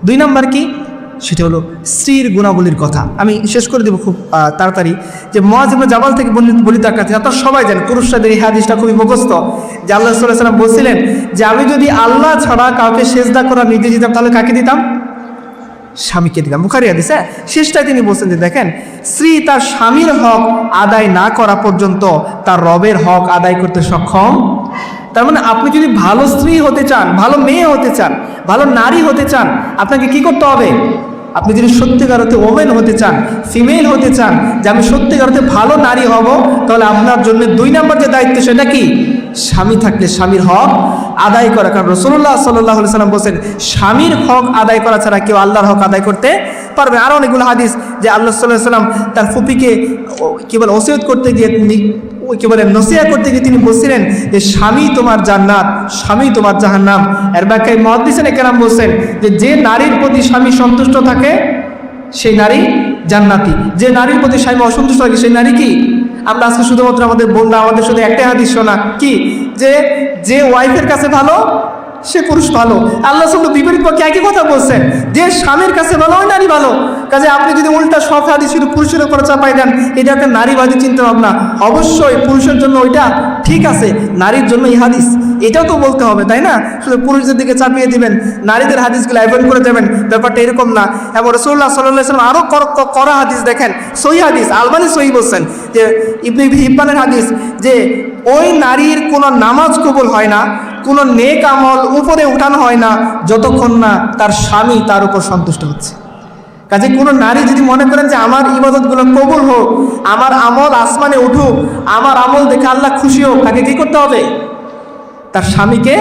দুই নাম্বার কি, সেটা হলো স্ত্রীর গুণাবলীর কথা। আমি শেষ করে দেবো খুব তাড়াতাড়ি, যে মুআয ইবনে জাবাল থেকে বর্ণিত একটা হাদিস, আপনারা সবাই জানেন, পুরুষদের এই হাদিসটা খুবই মুখস্থ, যে আল্লাহ সাল্লাল্লাহু আলাইহি ওয়াসাল্লাম বলছিলেন যে আমি যদি আল্লাহ ছাড়া কাউকে সেজদা করার নির্দেশ দিতাম তাহলে কাকে দিতাম? স্বামীকে দিতাম। বুখারী হাদিস। হ্যাঁ, শেষটায় তিনি বলছেন যে দেখেন, স্ত্রী তার স্বামীর হক আদায় না করা পর্যন্ত তার রবের হক আদায় করতে সক্ষম। তার মানে আপনি যদি ভালো স্ত্রী হতে চান, ভালো মেয়ে হতে চান, ভালো নারী হতে চান, আপনাকে কি করতে হবে? আপনি যদি সত্যিকার অর্থে ওমেন হতে চান, ফিমেল হতে চান, যে আমি সত্যিকার অর্থে ভালো নারী হব, তাহলে আপনার জন্য 2 নম্বর যে দায়িত্ব সেটা কি? স্বামী থাকলে স্বামীর হক আদায় করা। কারণ রাসূলুল্লাহ সাল্লাল্লাহু আলাইহি ওয়াসাল্লাম বলেন, স্বামীর হক আদায় করা ছাড়া কেউ আল্লাহর হক আদায় করতে পারবে। আরও অনেকগুলো হাদিস, যে আল্লাহ সাল্লাল্লাহু আলাইহি ওয়াসাল্লাম তার ফুপিকে কি বলে ওসিয়ত করতে গিয়ে, কি বলে নসিহত করতে গিয়ে তিনি বলছিলেন যে স্বামী তোমার জান্নাত, স্বামী তোমার জাহান্নাম। এর ব্যাখ্যায় মুহাদ্দিসিনে কেরাম বলছেন যে নারীর প্রতি স্বামী সন্তুষ্ট থাকে সেই নারী জান্নাতি, যে নারীর প্রতি স্বামী অসন্তুষ্ট থাকে সেই নারী কি? আমরা আজকে শুধুমাত্র আমাদের বোনরা আমাদের শুধু একটাই হাদিস শোনা কি, যে ওয়াইফের কাছে ভালো সে পুরুষ ভালো। আল্লাহ সাল্লাল্লাহু বিপরীত পক্ষে একই কথা বলছেন, যে স্বামীর কাছে ভালো ওই নারী ভালো। কাজে আপনি যদি উল্টা সব হাদিস শুধু পুরুষের উপর চাপাই দেন, এটা একটা নারীবাদী চিন্তা ভাবনা। অবশ্যই পুরুষের জন্য ওইটা ঠিক আছে, নারীর জন্য এই হাদিস, এটাও তো বলতে হবে, তাই না? শুধু পুরুষদের দিকে চাপিয়ে দিবেন, নারীদের হাদিসগুলো অ্যাভয়েড করে দেবেন, ব্যাপারটা এরকম না। এবং রাসূলুল্লাহ সাল্লাল্লাহু আলাইহি ওয়াসাল্লাম আরও করা হাদিস দেখেন, সহিহ হাদিস, আলবানী সহিহ বলছেন, যে ইবনে হিব্বানের হাদিস, যে ওই নারীর কোনো নামাজ কবুল হয় না, কোনো নেক আমল উপরে উঠানো হয় না যতক্ষণ না তার স্বামী তার উপর সন্তুষ্ট হচ্ছে। কাজে কোনো নারী যদি মনে করেন যে আমার ইবাদতগুলো কবুল হোক, আমার আমল আসমানে উঠুক, আমার আমল দেখে আল্লাহ খুশি হোক, তাকে কি করতে হবে? তার স্বামীকে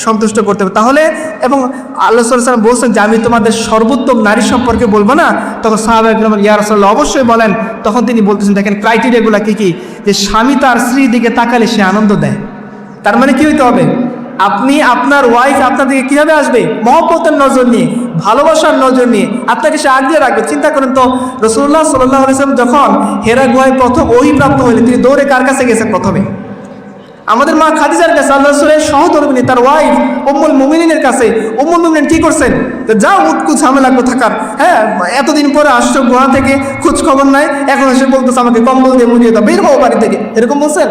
সন্তুষ্ট করতে হবে। তাহলে, এবং আল্লাহ সাল্লাল্লাহু আলাইহি ওয়াসাল্লাম বলছেন যে আমি তোমাদের সর্বোত্তম নারী সম্পর্কে বলবো না? তখন সাহাবায়ে কেরাম ইয়া রাসূলুল্লাহ অবশ্যই বলেন। তখন তিনি বলতেছেন দেখেন ক্রাইটেরিয়াগুলো কি কি, যে স্বামী তার স্ত্রীর দিকে তাকালে সে আনন্দ দেয়। তার মানে কি হইতে হবে? আপনি আপনার ওয়াইফ আপনার দিকে কীভাবে আসবে? মহব্বতের নজর নিয়ে, ভালোবাসার নজর নিয়ে আপনাকে সে আগলে রাখবে। চিন্তা করেন তো, রাসূলুল্লাহ সাল্লাল্লাহু আলাইহি ওয়াসাল্লাম যখন হেরা গুহায় প্রথম ওহী প্রাপ্ত হলেন, তিনি দৌড়ে কার কাছে গেছেন? প্রথমে আমাদের মা খাদিজার কাছে, আল্লাহ রাসূলের সহধর্মিণী তার ওয়াইফ উম্মুল মুমিনিনের কাছে। উম্মুল মুমিনিন কি করছেন? তো যা উৎকু ঝামেলা থাকার, হ্যাঁ এতদিন পরে আসছো গুহা থেকে, খোঁজ খবর নাই, এখন এসে বলতেছে আমাকে কম্বল দিয়ে মুড়িয়ে দাও, বের হও বাড়ি থেকে, এরকম বলছেন?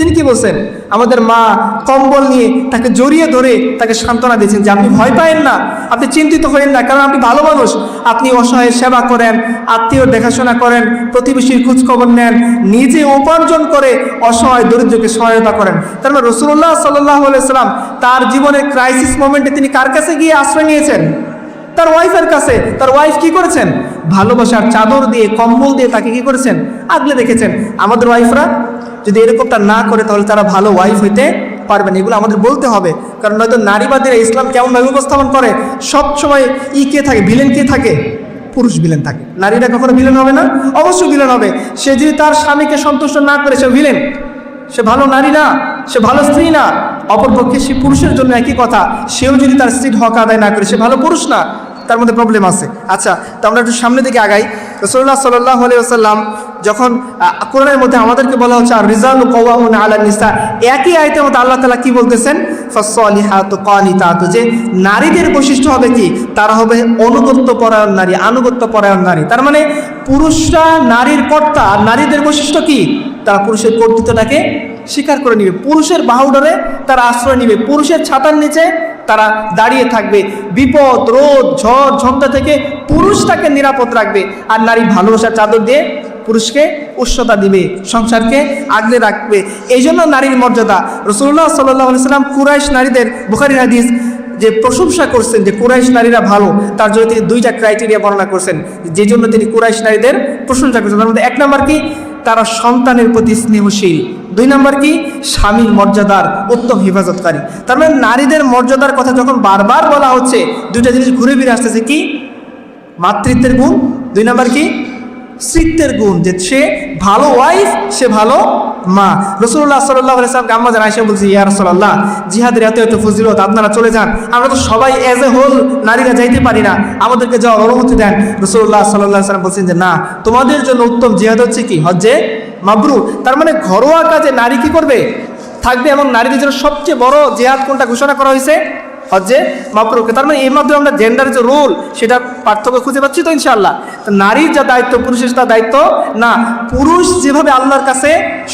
তিনি কি বলছেন? আমাদের মা কম্বল নিয়ে তাকে জড়িয়ে ধরে তাকে সান্ত্বনা দিয়েছেন যে আপনি ভয় পায়েন না, আপনি চিন্তিত হয়েন না, কারণ আপনি ভালো মানুষ, আপনি অসহায়ের সেবা করেন, আত্মীয়র দেখাশোনা করেন, প্রতিবেশীর খোঁজখবর নেন, নিজে উপার্জন করে অসহায় দরিদ্রকে সহায়তা করেন। তার মানে রাসূলুল্লাহ সাল্লাল্লাহু আলাইহি ওয়াসাল্লাম তার জীবনের ক্রাইসিস মোমেন্টে তিনি কার কাছে গিয়ে আশ্রয় নিয়েছেন? তার ওয়াইফের কাছে। তার ওয়াইফ কি করেছেন? ভালোবাসার চাদর দিয়ে, কম্বল দিয়ে তাকে কি করেছেন? আগলে রেখেছেন। আমাদের ওয়াইফরা যদি এরকমটা না করে তাহলে তারা ভালো ওয়াইফ হইতে পারবে না। এগুলো আমাদের বলতে হবে, কারণ নয়তো নারীবাদীরা ইসলাম কেমনভাবে উপস্থাপন করে, সবসময় কে থাকে? ভিলেন কে থাকে? পুরুষ ভিলেন থাকে। নারীরা কখনো ভিলেন হবে না? অবশ্যই ভিলেন হবে। সে যদি তার স্বামীকে সন্তুষ্ট না করে সে ভিলেন, সে ভালো নারী না, সে ভালো স্ত্রী না। অপরপক্ষে সে পুরুষের জন্য একই কথা, সেও যদি তার স্ত্রীর হক আদায় না করে সে ভালো পুরুষ না, তার মধ্যে প্রবলেম আছে। আচ্ছা, তো আমরা একটু সামনের দিকে আগাই। রাসূলুল্লাহ সাল্লাল্লাহু আলাইহি ওয়াসাল্লাম যখন কোরআনের মধ্যে আমাদেরকে বলা হচ্ছে আর রিজালু কাওয়ামুনা আলান নিসা, একই আয়াতের মধ্যে আল্লাহ তাআলা কি বলতেছেন? ফাসসালিহাতু কানিতাতু, যে নারীদের বৈশিষ্ট্য হবে কি? তারা হবে অনুগত্য পরায়ণ নারী, আনুগত্য পরায়ণ নারী। তার মানে পুরুষরা নারীর কর্তা, আর নারীদের বৈশিষ্ট্য কি? তারা পুরুষের কর্তৃত্বটাকে স্বীকার করে নিবে, পুরুষের বাহুডোরে তারা আশ্রয় নিবে, পুরুষের ছাতার নিচে তারা দাঁড়িয়ে থাকবে, বিপদ রোদ ঝড় ঝঞ্ঝা থেকে পুরুষ তাকে নিরাপদ রাখবে, আর নারী ভালোবাসার চাদর দিয়ে পুরুষকে উষ্ণতা দিবে, সংসারকে আগলে রাখবে। এই জন্য নারীর মর্যাদা। রাসূলুল্লাহ সাল্লাল্লাহু আলাইহি ওয়াসাল্লাম কুরাইশ নারীদের, বুখারীর হাদিস, যে প্রশংসা করছেন যে কুরাইশ নারীরা ভালো, তার জন্য তিনি 2টা ক্রাইটেরিয়া বর্ণনা করছেন, যে জন্য তিনি কুরাইশ নারীদের প্রশংসা করছেন। তার মধ্যে 1 নম্বর কি? তারা সন্তানের প্রতি স্নেহশীল। 2 নম্বর কি? স্বামীর মর্যাদার উত্তম হেফাজতকারী। তার মানে নারীদের মর্যাদার কথা যখন বারবার বলা হচ্ছে, 2টা জিনিস ঘুরে ফিরে আসতেছে। কি? মাতৃত্বের গুণ। 2 নম্বর কি? স্ত্রীত্বের গুণ, যে সে ভালো ওয়াইফ, সে ভালো মা। রাসূলুল্লাহ সাল্লাল্লাহু আলাইহি ওয়াসাল্লাম আম্মা জান আয়েশা বলছে, ইয়া রাসূলুল্লাহ, জিহাদের এত ফজিলত, আপনারা চলে যান, আমরা তো সবাই এজ এ হোল নারীরা যাইতে পারি না, আমাদেরকে যাওয়ার অনুমতি দেন। রাসূলুল্লাহ সাল্লাল্লাহু আলাইহি ওয়াসাল্লাম বলছেন যে না, তোমাদের জন্য উত্তম জিহাদ হচ্ছে কি? হজ্জে মাবরুর। তার মানে ঘরোয়া কাজে নারী কি করবে? থাকবে। এবং নারীদের জন্য সবচেয়ে বড় জিহাদ কোনটা ঘোষণা করা হয়েছে? হজ্জে মাবরুরকে। তার মানে এর মাধ্যমে আমরা জেন্ডার যে রোল সেটা পার্থক্য খুঁজে পাচ্ছি তো ইনশাআল্লাহ। তো নারীর যা দায়িত্ব পুরুষের তা দায়িত্ব না। পুরুষ যেভাবে আল্লাহর কাছে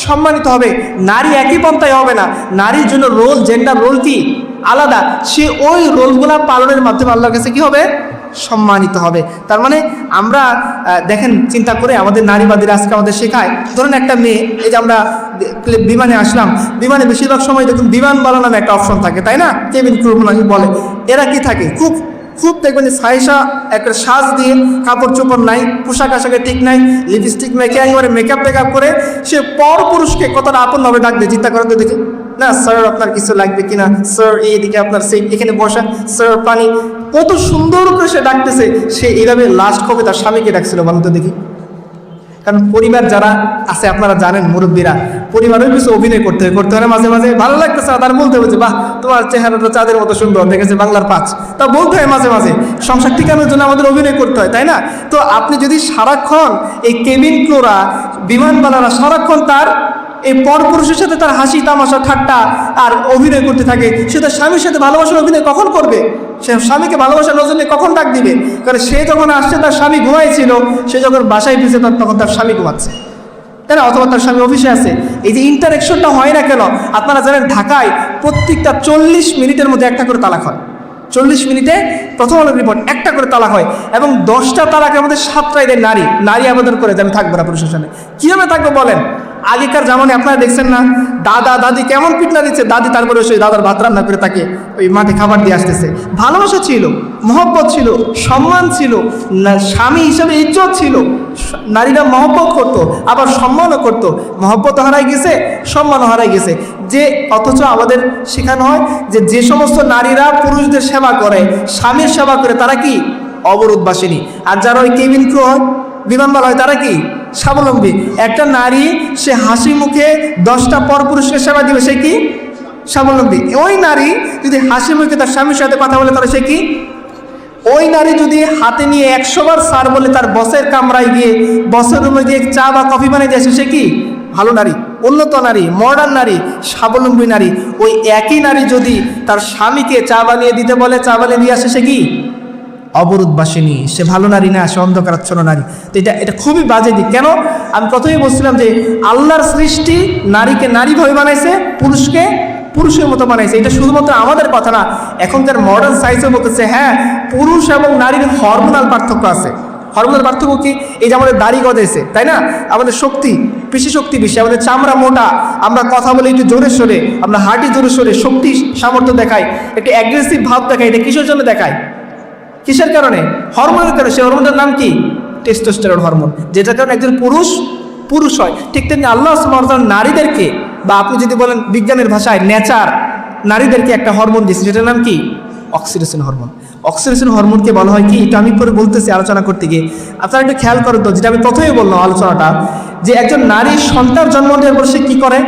সম্মানিত হবে, নারী একই পন্থায় হবে না। নারীর জন্য রোল, জেন্ডার রোল কি আলাদা, সে ওই রোলগুলা পালনের মাধ্যমে আল্লাহর কাছে কি হবে, সম্মানিত হবে। তার মানে আমরা দেখেন চিন্তা করে আমাদের নারীবাদীরা আজকে আমাদের শেখায়, ধরুন একটা মেয়ে, এই যে আমরা বিমানে আসলাম, বিমানে বেশিরভাগ সময় দেখুন বিমানবালা নামে একটা অপশন থাকে, তাই না, কেবিন ক্রু বলে। এরা কি থাকে, খুব খুব দেখবেন যে সাইসা একটা সাজ দিয়ে, কাপড় চোপড় নাই, পোশাক আশাকে ঠিক নাই, লিপস্টিক মেখে একেবারে মেকআপ টেকআপ করে সে পর পুরুষকে কতটা আপনভাবে ডাকবে চিন্তা করেন তো দেখি। না স্যার আপনার কিছু লাগবে কিনা, স্যার এইদিকে আপনার সিট, এখানে বসা, স্যার পানি, কত সুন্দর করে সে ডাকতেছে। সে এইভাবে লাস্ট কবে তার স্বামীকে ডাকছিল বলুন তো দেখি। কারণ পরিবার যারা আছে আপনারা জানেন, মুরব্বীরা, পরিবারের কিছু অভিনয় করতে হয় মাঝে মাঝে, ভালো লাগতেছে তার বলতে হচ্ছে, বাহ তোমার চেহারাটা চাঁদের মতো সুন্দর, দেখেছে বাংলার 5, তা বলতে হয় মাঝে মাঝে। সংসার টিকানোর জন্য আমাদের অভিনয় করতে হয়, তাই না? তো আপনি যদি সারাক্ষণ এই কেবিন ক্রুরা, বিমানবালারা সারাক্ষণ তার এই পরপুরুষের সাথে তার হাসি তামাশা ঠাট্টা আর অভিনয় করতে থাকে, সে তার স্বামীর সাথে ভালোবাসার অভিনয় কখন করবে? সে স্বামীকে ভালোবাসার নজরে কখন ডাক দিবে? কারণ সে যখন আসছে তার স্বামী ঘুমাইছিল, সে যখন বাসায় ফিরছে তখন তার স্বামী ঘুমাচ্ছে, তাই না? অথবা তার স্বামী অফিসে আছে। এই যে ইন্টারেকশনটা হয় না কেন? আপনারা জানেন ঢাকায় প্রত্যেকটা 40 মিনিটের মধ্যে একটা করে তালাক হয়। 40 মিনিটে প্রথম আলোর রিপোর্ট একটা করে তালাক হয়, এবং 10টা তালাকের মধ্যে 7টাই দেয় নারী আবেদন করে যে আমি থাকবো না পুরুষের সাথে। কীভাবে থাকবো বলেন? আগেকার জামানে আপনারা দেখছেন না, দাদা দাদি কেমন পিটনা দিচ্ছে, দাদি তারপরে সেই দাদার ভাত রান্না করে তাকে ওই মাঠে খাবার দিয়ে আসতেছে। ভালোবাসা ছিল, মহব্বত ছিল, সম্মান ছিল, স্বামী হিসেবে ইজ্জত ছিল, নারীরা মহব্বত করতো, আবার সম্মানও করতো। মহব্বত হারাই গেছে, সম্মানও হারাই গেছে। যে অথচ আমাদের শেখানো হয় যে সমস্ত নারীরা পুরুষদের সেবা করে, স্বামীর সেবা করে, তারা কি অবরোধবাসিনী। আর যারা ওই কেবিন ক্রু হয়, বিমানবালা হয়, তারা কি স্বাবলম্বী। একটা নারী সে হাসি মুখে 10টা পরপুরুষকে সেবা দিবে, সে কি স্বাবলম্বী। ওই নারী যদি হাসি মুখে তার স্বামীর সাথে কথা বলে, তাহলে সে কি? ওই নারী যদি হাতে নিয়ে 100 বার স্যার বলে তার বসের কামরায় গিয়ে, বসের রুমে গিয়ে চা বা কফি বানিয়ে দিয়ে আসে, সে কি ভালো নারী, উন্নত নারী, মডার্ন নারী, স্বাবলম্বী নারী। ওই একই নারী যদি তার স্বামীকে চা বানিয়ে দিতে বলে, চা বানিয়ে দিয়ে আসে, সে কি অবরোধবাসিনী, সে ভালো নারী না, সে অন্ধকারাচ্ছন্ন নারী। তো এটা খুবই বাজে দিক। কেন? আমি প্রথমেই বলছিলাম যে আল্লাহর সৃষ্টি নারীকে নারীভাবে বানাইছে, পুরুষকে পুরুষের মতো বানাইছে। এটা শুধুমাত্র আমাদের কথা না, এখনকার মডার্ন সায়েন্সও বলতেছে হ্যাঁ, পুরুষ এবং নারীর হরমোনাল পার্থক্য আছে। হরমোনাল পার্থক্য কি? এই যে আমাদের দাড়ি গজাইছে, তাই না, আমাদের পেশি শক্তি বেশি, আমাদের চামড়া মোটা, আমরা কথা বলে একটু জোরে সোরে, আমরা হাঁটি জোরে সোরে, শক্তি সামর্থ্য দেখাই, একটু অ্যাগ্রেসিভ ভাব দেখাই। এটা কিসের জন্য দেখায়? কিসের কারণে? হরমোনের কারণে। সেই হরমোনটার নাম কি? টেস্টোস্টেরন হরমোন, যেটার কারণে একজন পুরুষ হয়। ঠিক তেমনি আল্লাহ সুবহানাহু ওয়া তাআলা নারীদেরকে, বা আপনি যদি বলেন বিজ্ঞানের ভাষায় নেচার, নারীদেরকে একটা হরমোন দিয়েছে, যেটার নাম কি? Oxytocin hormone. অক্সিটোসিন হরমোনকে বলা হয় কি? এটা আমি পরে বলতেছি আলোচনা করতে গিয়ে, আপনারা একটু খেয়াল করেন তো, যেটা আমি প্রথমেই বললাম আলোচনাটা, যে একজন নারী সন্তান জন্ম দেওয়ার পর সে কী করে?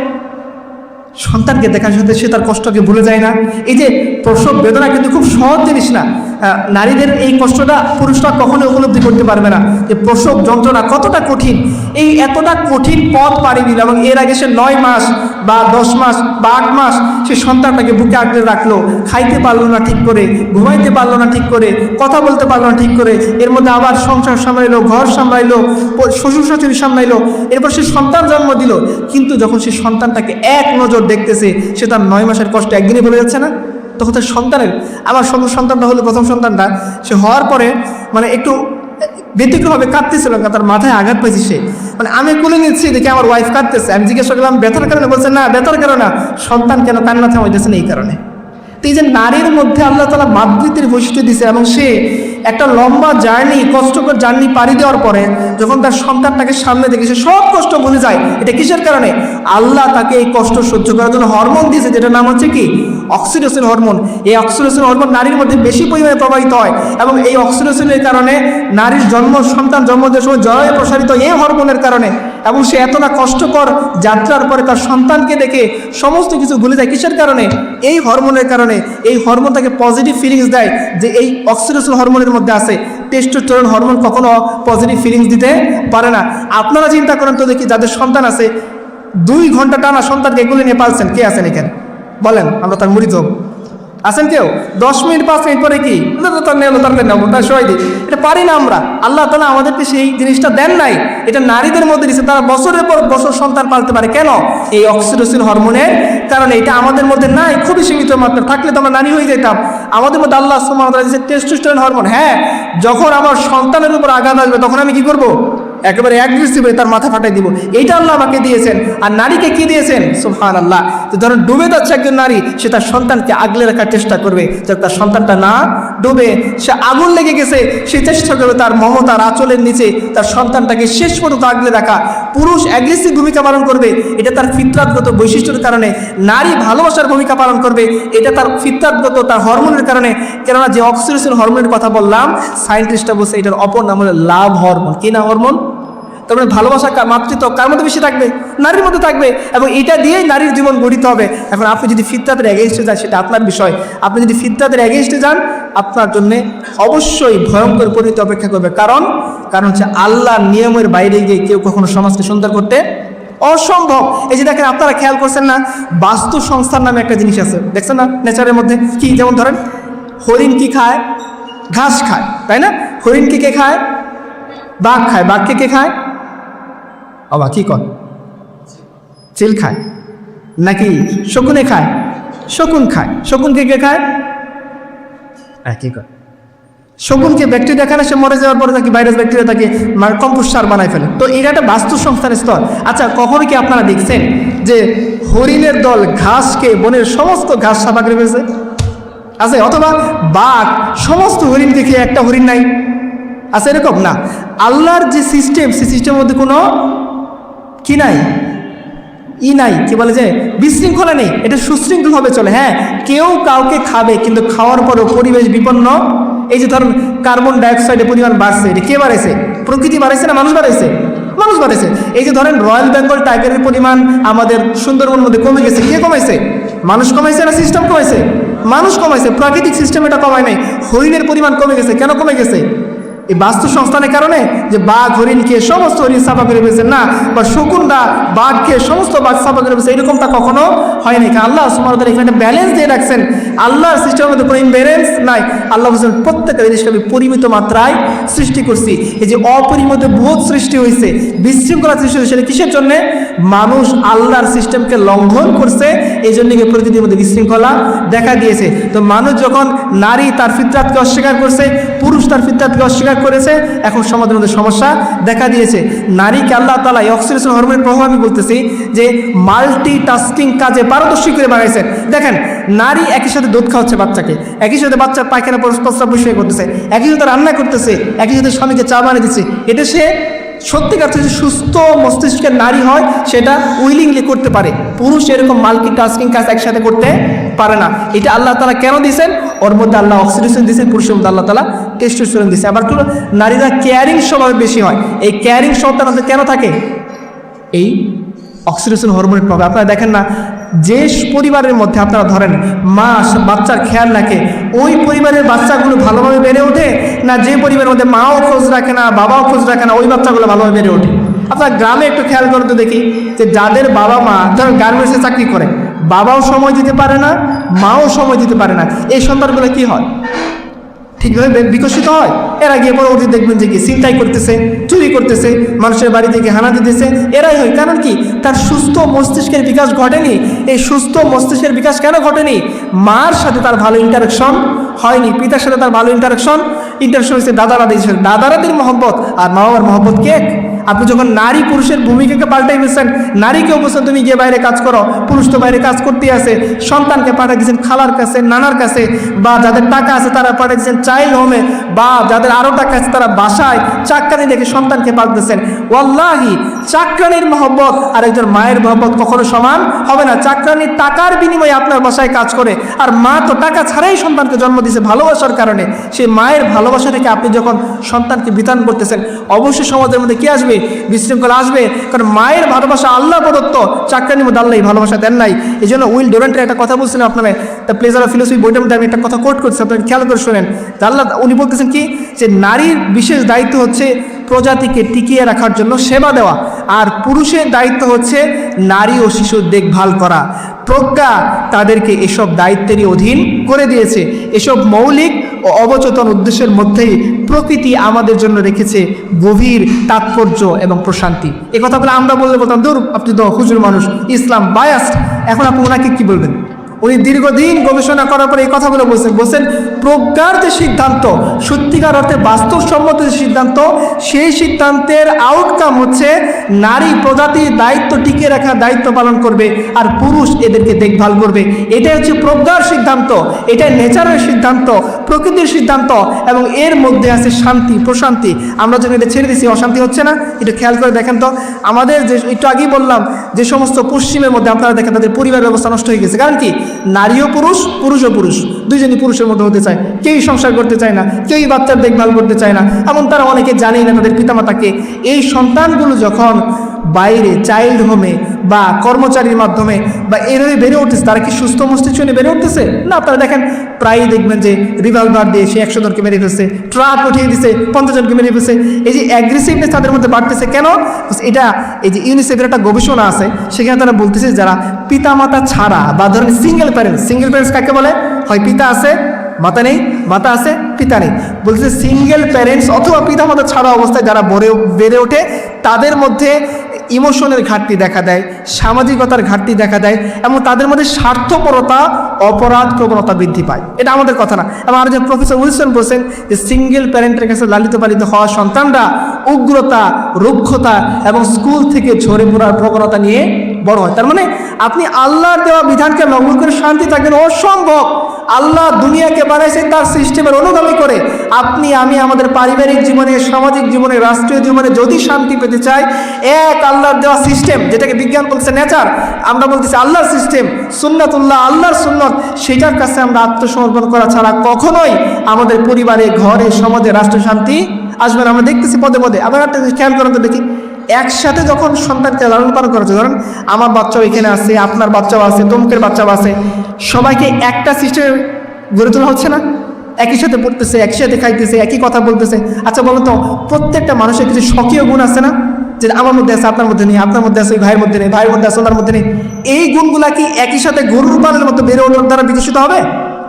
সন্তানকে দেখার সাথে সে তার কষ্টকে ভুলে যায় না। এই যে প্রসব বেদনা কিন্তু খুব সহজ জিনিস না। নারীদের এই কষ্টটা পুরুষরা কখনো উপলব্ধি করতে পারবে না, যে প্রসব যন্ত্রণা কতটা কঠিন। এই এতটা কঠিন পথ পাড়ি দিল, এবং এর আগে সে 9 মাস বা 10 মাস বা 8 মাস সে সন্তানটাকে বুকে আঁকড়ে রাখলো, খাইতে পারলো না ঠিক করে, ঘুমাইতে পারলো না ঠিক করে, কথা বলতে পারলো না ঠিক করে, এর মধ্যে আবার সংসার সামলাইলো, ঘর সামলাইলো, শ্বশুর শাশুড়ি সামলাইলো, এরপর সে সন্তান জন্ম দিল। কিন্তু যখন সে সন্তানটাকে এক নজর দেখতেছে, সে তার 9 মাসের কষ্ট একদিনে ভুলে যাচ্ছে না। তখন তার সন্তানের, আমার সন্তানটা হলো প্রথম সন্তানটা, সে হওয়ার পরে মানে একটু ব্যতিক্রমভাবে কাঁদতেছিল, তার মাথায় আঘাত পেয়েছি সে, মানে আমি কোলে নিচ্ছি, দেখি আমার ওয়াইফ কাঁদতেছে। আমি জিজ্ঞেস করলাম ব্যথার কারণে? বলছে না, ব্যথার কারণে না, সন্তান কেন কান্না থামাইতেছে না এই কারণে। তো এই যে নারীর মধ্যে আল্লাহ তাআলা মাতৃত্বের বৈশিষ্ট্য দিয়েছে, এবং সে একটা লম্বা জার্নি, কষ্টকর জার্নি পাড়ি দেওয়ার পরে যখন তার সন্তানটাকে সামনে দেখে সে সব কষ্ট ভুলে যায়। এটা কিসের কারণে? আল্লাহ তাকে এই কষ্ট সহ্য করার জন্য হরমোন দিয়েছে, যেটার নাম হচ্ছে কি? Oxytocin hormone. এই অক্সিটোসিন হরমোন নারীর মধ্যে বেশি পরিমাণে প্রবাহিত হয়, এবং এই অক্সিটোসিনের কারণে নারীর সন্তান জন্ম দেওয়ার সময় জরায়ু প্রসারিত এই হরমোনের কারণে, এবং সে এতটা কষ্টকর যাত্রার পরে তার সন্তানকে দেখে সমস্ত কিছু ভুলে যায়। কিসের কারণে? এই হরমোনের কারণে। এই হরমোন তাকে পজিটিভ ফিলিংস দেয়, যে এই অক্সিটোসিন হরমোনের মধ্যে আছে। টেস্টোস্টেরন হরমোন কখনো পজিটিভ ফিলিংস দিতে পারে না। আপনারা চিন্তা করেন তো দেখি, যাদের সন্তান আছে 2 ঘন্টা টানা সন্তানকে এগুলো নিয়ে পালছেন, কে আছেন এখানে? বলেন, আমরা তার মুরিদ হব। আছেন কেউ? 10 মিনিট 5 মিনিট পরে কি তার নেবো তার সবাই দিই, এটা পারি না আমরা। আল্লাহ তাআলা আমাদেরকে সেই জিনিসটা দেন নাই, এটা নারীদের মধ্যে দিচ্ছে, তারা বছরের পর বছর সন্তান পালতে পারে। কেন? এই অক্সিটোসিন হরমোনের কারণে। এটা আমাদের মধ্যে নাই, খুবই সীমিত মাত্রা, থাকলে তো আমরা নারী হয়ে যেতাম। আমাদের মধ্যে আল্লাহ সুবহানাহু ওয়া তাআলা দিয়েছে টেস্টোস্টেরন হরমোন। হ্যাঁ, যখন আমার সন্তানের উপর আঘাত আসবে তখন আমি কি করব? একেবারে অ্যাগ্রেসিভ হয়ে তার মাথা ফাটাই দিব। এইটা আল্লাহ আমাকে দিয়েছেন। আর নারীকে কি দিয়েছেন? সুবহানাল্লাহ। যে ধরুন ডুবে যাচ্ছে একজন নারী, সে তার সন্তানকে আগলে রাখার চেষ্টা করবে, যাতে তার সন্তানটা না ডুবে। সে আগুন লেগে গেছে, সে চেষ্টা করবে তার মমতার আঁচলের নিচে তার সন্তানটাকে শেষ পর্যন্ত আগলে রাখা। পুরুষ অ্যাগ্রেসিভ ভূমিকা পালন করবে, এটা তার ফিতরাতগত বৈশিষ্ট্যের কারণে। নারী ভালোবাসার ভূমিকা পালন করবে, এটা তার ফিতরাতগত, তার হরমোনের কারণে। কেননা যে অক্সিটোসিন হরমোনের কথা বললাম, সায়েন্টিস্টরা বলছে এটার অপর নাম হলো লাভ হরমোন। কি না হরমোন? তার মানে ভালোবাসা, মাতৃত্ব কার মধ্যে বেশি থাকবে? নারীর মধ্যে থাকবে, এবং এটা দিয়েই নারীর জীবন গঠিত হবে। এখন আপনি যদি ফিতরাতের এগেইনস্টে যান, সেটা আপনার বিষয়। আপনি যদি ফিতরাতের এগেইনস্টে যান, আপনার জন্য অবশ্যই ভয়ঙ্কর পরিণতি অপেক্ষা করবে। কারণ হচ্ছে আল্লাহর নিয়মের বাইরে গিয়ে কেউ কখনো সমাজকে সুন্দর করতে অসম্ভব। এই যে দেখেন, আপনারা খেয়াল করছেন না, বাস্তু সংস্থার নামে একটা জিনিস আছে, দেখছেন না নেচারের মধ্যে? কি, যেমন ধরেন হরিণ কি খায়? ঘাস খায়, তাই না? হরিণ কি কে খায়? বাঘ খায়। বাঘকে কে খায়? বাবা কি কর? চিল খায় নাকি শকুনে খায়? শকুন খায়। শকুনকে কে খায়? কি কর? শকুনকে ব্যাকটেরিয়া খায় না, সে মরে যাওয়ার পরে তাকে ভাইরাস ব্যাকটেরিয়া তাকে কম্পোস্ট সার বানায় ফেলে। তো এটা একটা বাস্তু সংস্থানের স্তর। আচ্ছা, কখনো কি আপনারা দেখছেন যে হরিণের দল ঘাসকে, বনের সমস্ত ঘাস সাফা করে ফেলছে? আছে? অথবা বাঘ সমস্ত হরিণকে খেয়ে একটা হরিণ নাই? আছে এরকম? না। আল্লাহর যে সিস্টেম, সেই সিস্টেমের মধ্যে কোনো কি নাই, নাই, কি বলে যে বিশৃঙ্খলা নেই। এটা সুশৃঙ্খলভাবে চলে। হ্যাঁ, কেউ কাউকে খাবে, কিন্তু খাওয়ার পরও পরিবেশ বিপন্ন। এই যে ধরুন কার্বন ডাইঅক্সাইডের পরিমাণ বাড়ছে, এটা কে বাড়াইছে? প্রকৃতি বাড়াইছে না মানুষ বাড়াইছে? মানুষ বাড়াইছে। এই যে ধরেন রয়্যাল বেঙ্গল টাইগারের পরিমাণ আমাদের সুন্দরবনের মধ্যে কমে গেছে, কে কমাইছে? মানুষ কমাইছে না সিস্টেম কমাইছে? মানুষ কমাইছে। প্রাকৃতিক সিস্টেম এটা কমায় নাই। হরিণের পরিমাণ কমে গেছে, কেন কমে গেছে? এই বাস্তু সংস্থানের কারণে। যে বাঘ হরিণ খেয়ে সমস্ত হরিণ সাফা করে ফেলছে না, বা শকুনরা বাঘ খেয়ে সমস্ত বাঘ সাফা করে ফেলছে, এরকমটা কখনো হয়নি। আল্লাহ সুবহানাহু ওয়া তাআলা এখানে একটা ব্যালেন্স দিয়ে রাখছেন। আল্লাহর সিস্টেমের মধ্যে কোনো ইমব্যালেন্স নাই। আল্লাহ বলছেন প্রত্যেকটা জিনিসকে আমি পরিমিত মাত্রায় সৃষ্টি করছি। এই যে অপরিমিত বোধ সৃষ্টি হয়েছে, বিশৃঙ্খলা সৃষ্টি হয়েছে, সেটা কিসের জন্যে? মানুষ আল্লাহর সিস্টেমকে লঙ্ঘন করছে, এই জন্য প্রকৃতির মধ্যে বিশৃঙ্খলা দেখা দিয়েছে। তো মানুষ যখন নারী তার ফিতরাতকে অস্বীকার করছে, পুরুষ তার ফিতরাতকে অস্বীকার করেছে, এখন সমাজের মধ্যে সমস্যা দেখা দিয়েছে। নারীকে আল্লাহ তাআলা অক্সিটোসিন হরমোনের প্রভাব আমি বলতেছি যে মাল্টিটাস্কিং কাজে পারদর্শী করে বানাইছেন। দেখেন, নারী একই সাথে দুধ খাওয়াচ্ছে বাচ্চাকে, একই সাথে বাচ্চার পায়খানা প্রস্রাব পরিষ্কার করতেছে, একই সাথে রান্না করতেছে, একই সাথে স্বামীকে চা বানিয়ে দিচ্ছে। এটা সে সত্যিকার যে সুস্থ মস্তিষ্কের নারী হয়, সেটা উইলিংলি করতে পারে। পুরুষ এরকম মাল্টিটাস্কিং কাজ একসাথে করতে পারে না। এটা আল্লাহ তাআলা কেন দিয়েছেন? ওর মধ্যে আল্লাহ অক্সিটোসিন দিয়েছেন, পুরুষের মধ্যে আল্লাহ তাআলা টেস্টোস্টেরন দিয়েছে। আবার নারীরা কেয়ারিং স্বভাবে বেশি হয়। এই কেয়ারিং স্বভাবটা আমাদের কেন থাকে? এই অক্সিটোসিন হরমোনের প্রভাবে। আপনারা দেখেন না, যে পরিবারের মধ্যে আপনারা ধরেন মা বাচ্চার খেয়াল রাখে, ওই পরিবারের বাচ্চাগুলো ভালোভাবে বেড়ে ওঠে না যে পরিবারের মধ্যে মাও খোঁজ রাখে না, বাবাও খোঁজ রাখে না, ওই বাচ্চাগুলো ভালোভাবে বেড়ে ওঠে? আপনার গ্রামে একটু খেয়াল করতে দেখি যে যাদের বাবা মা ধরেন গার্মেন্টসে চাকরি করে, বাবাও সময় দিতে পারে না, মাও সময় দিতে পারে না, এই সন্তানগুলো কি হয়? ঠিকভাবে বিকশিত হয়? এরা গিয়ে পরবর্তী দেখবেন যে কি ছিনতাই করতেছে, চুরি করতেছে, মানুষের বাড়ি থেকে হানা দিতেছে, এরাই হয়। কারণ কি? তার সুস্থ মস্তিষ্কের বিকাশ ঘটেনি। এই সুস্থ মস্তিষ্কের বিকাশ কেন ঘটেনি? মার সাথে তার ভালো ইন্টারাকশন হয়নি, পিতার সাথে তার ভালো ইন্টারাকশন হয়েছে দাদারাদির মহব্বত আর মা বাবার মহব্বত কে? আপনি যখন নারী পুরুষের ভূমিকাকে পাল্টাই ফেলছেন, নারীকেও বলছেন তুমি গিয়ে বাইরে কাজ করো, পুরুষ তো বাইরে কাজ করতেই আছে, সন্তানকে পাঠিয়ে দিয়েছেন খালার কাছে, নানার কাছে, বা যাদের টাকা আছে তারা পাঠিয়ে দিয়েছেন চাইল্ড হোমে, বা যাদের আরও টাকা আছে তারা বাসায় চাকরানি দেখে সন্তানকে পাঠাতেছেন। ওয়াল্লাহি, চাকরানির মহব্বত আর একজন মায়ের মহব্বত কখনো সমান হবে না। চাকরানির টাকার বিনিময়ে আপনার বাসায় কাজ করে, আর মা তো টাকা ছাড়াই সন্তানকে জন্ম দিয়েছে ভালোবাসার কারণে। সেই মায়ের ভালোবাসা থেকে আপনি যখন সন্তানকে বিধান করতেছেন, অবশ্যই সমাজের মধ্যে কি আসবে? বিশৃঙ্খলা আসবে। কারণ মায়ের ভালোবাসা আল্লাহ প্রদত্ত, চাকরানির মধ্যে আল্লাহ ভালোবাসা দেন নাই। এই জন্য উইল ডুরান্টের একটা কথা বলছিলেন আপনারা, দ্য প্লেজার অফ ফিলোসফি বইটার মধ্যে আমি একটা কথা কোট করছি, আপনারা খেয়াল করে শোনেন। আল্লাহ উনি বলতেছেন কি, যে নারীর বিশেষ দায়িত্ব হচ্ছে প্রজাতিকে টিকিয়ে রাখার জন্য সেবা দেওয়া, আর পুরুষের দায়িত্ব হচ্ছে নারী ও শিশুর দেখভাল করা। প্রজ্ঞা তাদেরকে এসব দায়িত্বেরই অধীন করে দিয়েছে। এসব মৌলিক ও অবচেতন উদ্দেশ্যের মধ্যেই প্রকৃতি আমাদের জন্য রেখেছে গভীর তাৎপর্য এবং প্রশান্তি। এই কথাগুলো আমরা বললে বলতাম, দূর আপনি তো হুজুর মানুষ, ইসলাম বায়াসড। এখন আপনি ওনাকে কি বলবেন? উনি দীর্ঘদিন গবেষণা করার পরে এই কথাগুলো বলছেন প্রজ্ঞার যে সিদ্ধান্ত, সত্যিকার অর্থে বাস্তবসম্মত যে সিদ্ধান্ত, সেই সিদ্ধান্তের আউটকাম হচ্ছে নারী প্রজাতির দায়িত্ব টিকিয়ে রাখার দায়িত্ব পালন করবে আর পুরুষ এদেরকে দেখভাল করবে। এটাই হচ্ছে প্রজ্ঞার সিদ্ধান্ত, এটাই নেচারের সিদ্ধান্ত, প্রকৃতির সিদ্ধান্ত, এবং এর মধ্যে আছে শান্তি প্রশান্তি। আমরা যখন এটা ছেড়ে দিচ্ছি অশান্তি হচ্ছে না? এটা খেয়াল করে দেখেন তো। আমাদের যে একটু আগেই বললাম যে সমস্ত পশ্চিমের মধ্যে আপনারা দেখেন তাদের পরিবার ব্যবস্থা নষ্ট হয়ে গেছে। কারণ কি? নারীও পুরুষ, পুরুষও পুরুষ, দুইজনই পুরুষের মধ্যে হতে চায়। কেউই সংসার করতে চায় না, কেউই বাচ্চার দেখভাল করতে চায় না, এমন তারা অনেকে জানেই না তাদের পিতামাতাকে। এই সন্তানগুলো যখন বাইরে চাইল্ড হোমে বা কর্মচারীর মাধ্যমে বা এভাবে বেড়ে উঠতেছে, তারা কি সুস্থ মস্তিষ্ক নিয়ে বেড়ে উঠতেছে? না। আপনারা দেখেন প্রায়ই দেখবেন যে রিভলভার দিয়ে সে 100 জনকে মেরে ফেলছে, ট্রাক উঠিয়ে দিচ্ছে 50 জনকে মেরে ফেলছে। এই যে অ্যাগ্রেসিভনেস তাদের মধ্যে বাড়তেছে কেন? এটা এই যে ইউনিসেফের একটা গবেষণা আছে, সেখানে তারা বলতেছে যারা পিতামাতা ছাড়া বা ধরেন সিঙ্গেল প্যারেন্টস কাকে বলে? হয় পিতা আছে মাতা নেই, মাতা আছে পিতা নেই। বলছে সিঙ্গেল প্যারেন্টস অথবা পিতামাতা ছাড়া অবস্থায় যারা বেড়ে ওঠে তাদের মধ্যে ইমোশনের ঘাটতি দেখা দেয়, সামাজিকতার ঘাটতি দেখা দেয়, এবং তাদের মধ্যে স্বার্থপরতা, অপরাধ প্রবণতা বৃদ্ধি পায়। এটা আমাদের কথা না। এবং আর যে প্রফেসর উইলসন বলছেন যে সিঙ্গেল প্যারেন্টের কাছে লালিত পালিত হওয়া সন্তানরা উগ্রতা, রুক্ষতা এবং স্কুল থেকে ঝরে পড়ার প্রবণতা নিয়ে বড় হয়। তার মানে আপনি আল্লাহর দেওয়া বিধানকে লঙ্ঘন করে শান্তি থাকবেন অসম্ভব। আল্লাহ দুনিয়াকে বানাইছে তার সিস্টেমের অনুগামী করে। আপনি আমি আমাদের পারিবারিক জীবনে, সামাজিক জীবনে, রাষ্ট্রীয় জীবনে যদি শান্তি পেতে চাই, এক আল্লাহর দেওয়া সিস্টেম, যেটাকে বিজ্ঞান বলছে নেচার, আমরা বলতেছি আল্লাহর সিস্টেম, সুন্নাতুল্লাহ, আল্লাহর সুন্নত, সেটার কাছে আমরা আত্মসমর্পণ করা ছাড়া কখনোই আমাদের পরিবারে, ঘরে, সমাজে, রাষ্ট্র শান্তি আসবে না। আমরা দেখতেছি পদে পদে। আবার একটা খেয়াল করেন তো দেখি, একসাথে যখন সন্তানকে লালন পালন করা হচ্ছে, ধরেন আমার বাচ্চাও এখানে আছে, আপনার বাচ্চাও আছে, তমুকের বাচ্চাও আছে, সবাইকে একটা সিস্টেমে গড়ে তোলা হচ্ছে না? একই সাথে পড়তেছে, একই সাথে খাইতেছে, একই কথা বলতেছে। আচ্ছা বলুন তো, প্রত্যেকটা মানুষের কিছু স্বকীয় গুণ আছে না? যে আমার মধ্যে আছে, আপনার মধ্যে নেই, আপনার মধ্যে আছে, ওই ভাইয়ের মধ্যে নেই, ভাইয়ের মধ্যে আছে, ওনার মধ্যে নেই। এই গুণগুলা কি একই সাথে গরুর পালের মতো বেড়ে ওঠার দ্বারা বিকশিত হবে?